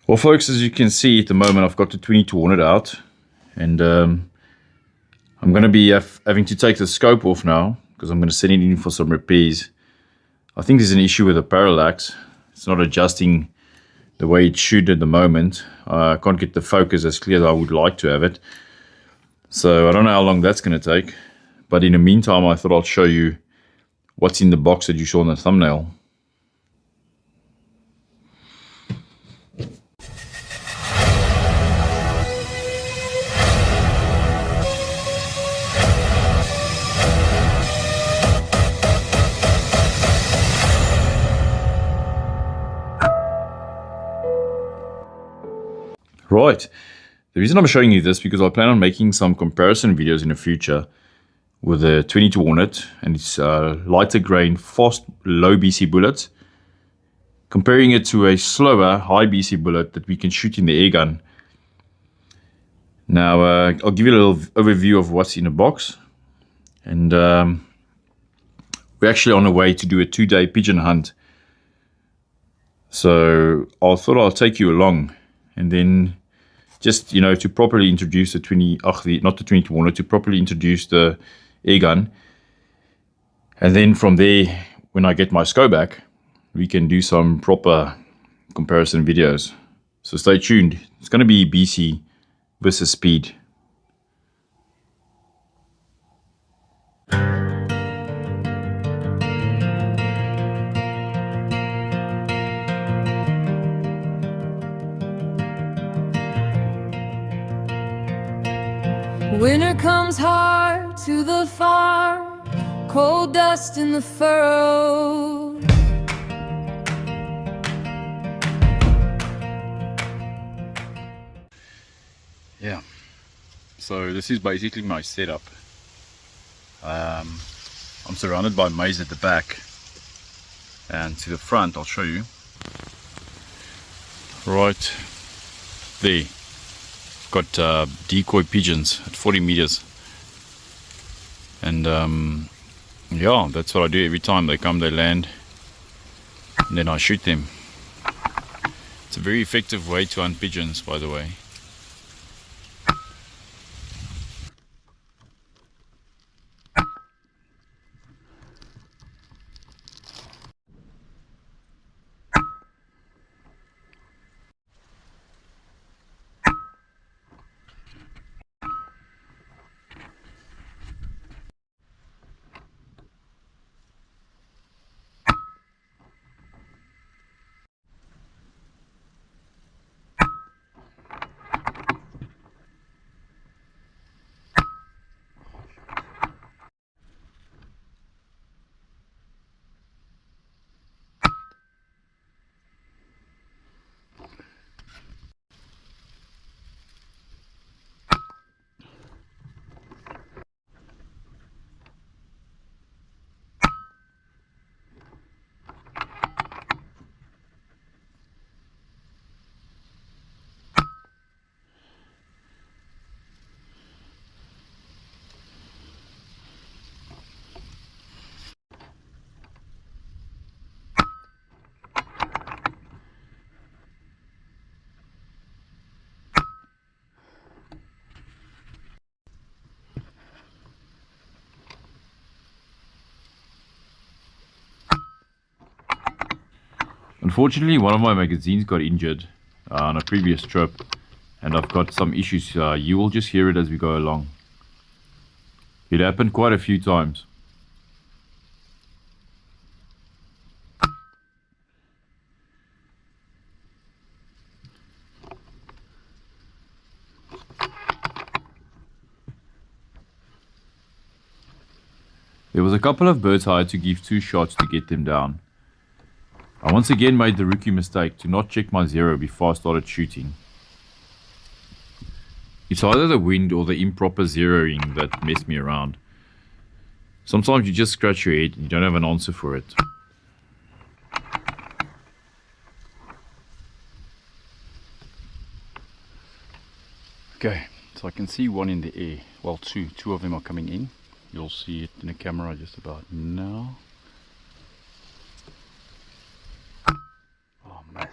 Well folks, as you can see at the moment I've got the 22Hornet out, and I'm going to be having to take the scope off now because I'm going to send it in for some repairs. I think there's an issue with the parallax. It's not adjusting the way it should at the moment. I can't get the focus as clear as I would like to have it. So I don't know how long that's going to take. But in the meantime, I thought I'll show you what's in the box that you saw in the thumbnail. Right, the reason I'm showing you this because I plan on making some comparison videos in the future with the 22Hornet and its lighter grain, fast, low BC bullets, comparing it to a slower, high BC bullet that we can shoot in the airgun. Now, I'll give you a little overview of what's in the box, and we're actually on the way to do a 2-day pigeon hunt. So I thought I'll take you along, and then just, you know, to properly introduce the 22Hornet, to properly introduce the airgun. And then from there, when I get my scope back, we can do some proper comparison videos. So stay tuned. It's going to be BC versus speed. Winter comes hard to the farm, cold dust in the furrow. Yeah, so this is basically my setup. I'm surrounded by maize at the back, and to the front I'll show you. Right there, got decoy pigeons at 40 meters, and yeah, that's what I do every time they come. They land, and then I shoot them. It's a very effective way to hunt pigeons, by the way. Unfortunately, one of my magazines got injured on a previous trip, and I've got some issues. You will just hear it as we go along. It happened quite a few times. There was a couple of birds I had to give 2 shots to get them down. I once again made the rookie mistake to not check my zero before I started shooting. It's either the wind or the improper zeroing that messed me around. Sometimes you just scratch your head and you don't have an answer for it. Okay, so I can see one in the air. Well, two of them are coming in. You'll see it in the camera just about now. Oh, mess.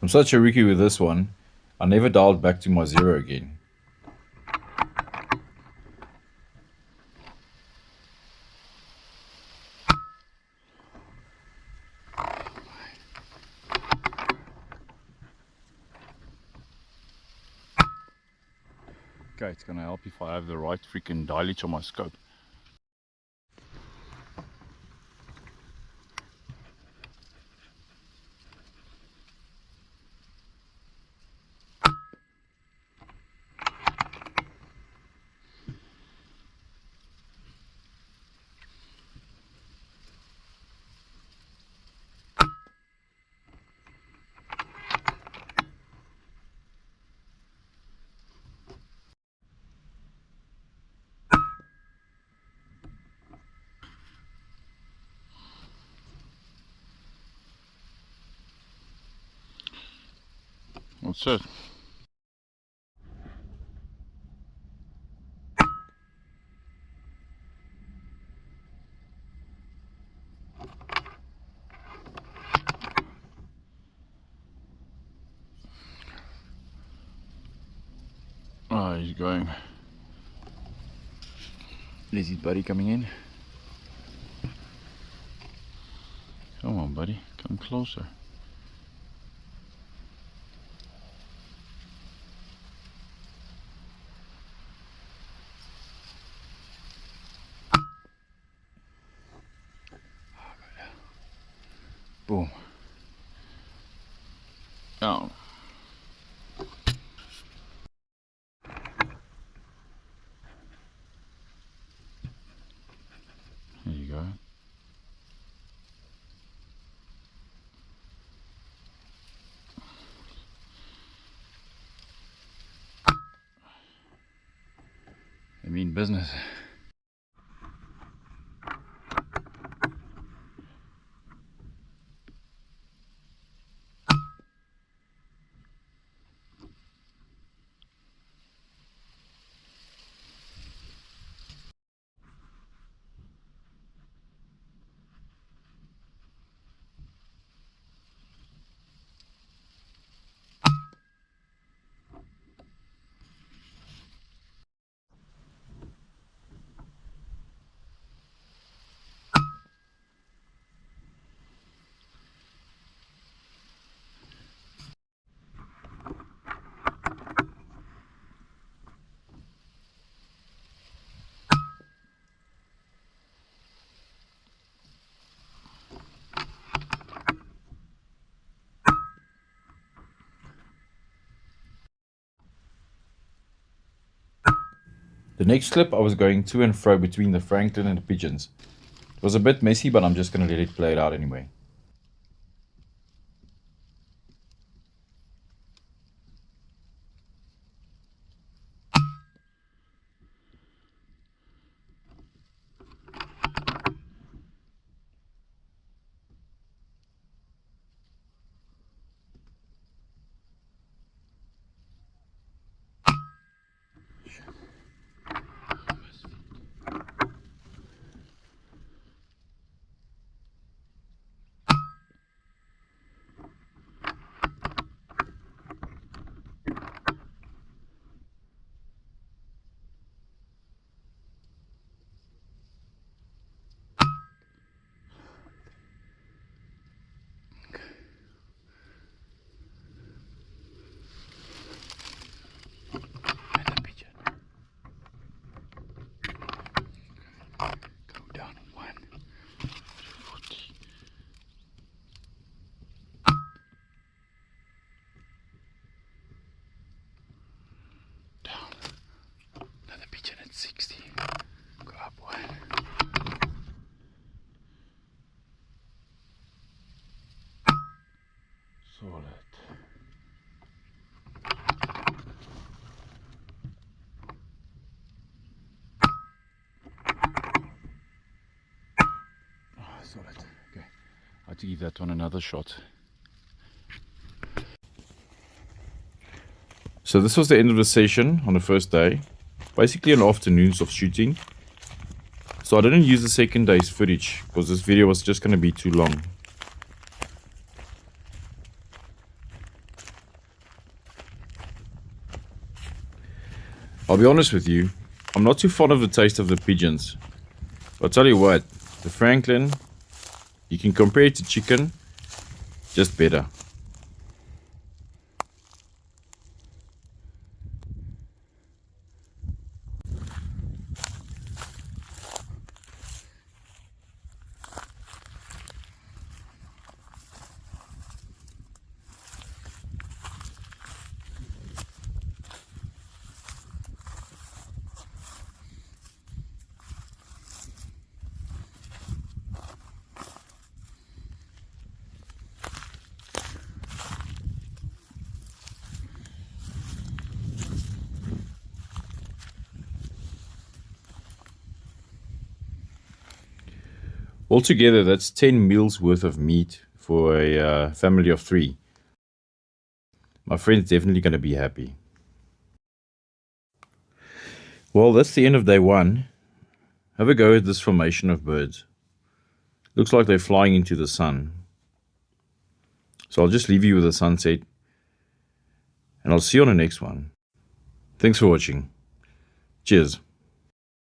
I'm such a rookie with this one, I never dialed back to my 0 again. Okay, it's gonna help if I have the right freaking dialage on my scope. That's it. Oh, he's going. Is his buddy coming in? Come on, buddy, come closer. Boom. Down. There you go. I mean business. The next clip I was going to and fro between the Franklin and the Pigeons. It was a bit messy, but I'm just going to let it play it out anyway. Solid. Oh, solid. Okay, I have to give that one another shot. So this was the end of the session on the first day. Basically an afternoons of shooting. So I didn't use the second day's footage because this video was just going to be too long. I'll be honest with you, I'm not too fond of the taste of the pigeons. But I'll tell you what, the Franklin, you can compare it to chicken, just better. Altogether, that's 10 meals worth of meat for a family of 3. My friend's definitely going to be happy. Well, that's the end of day 1. Have a go at this formation of birds. Looks like they're flying into the sun. So I'll just leave you with the sunset. And I'll see you on the next one. Thanks for watching. Cheers.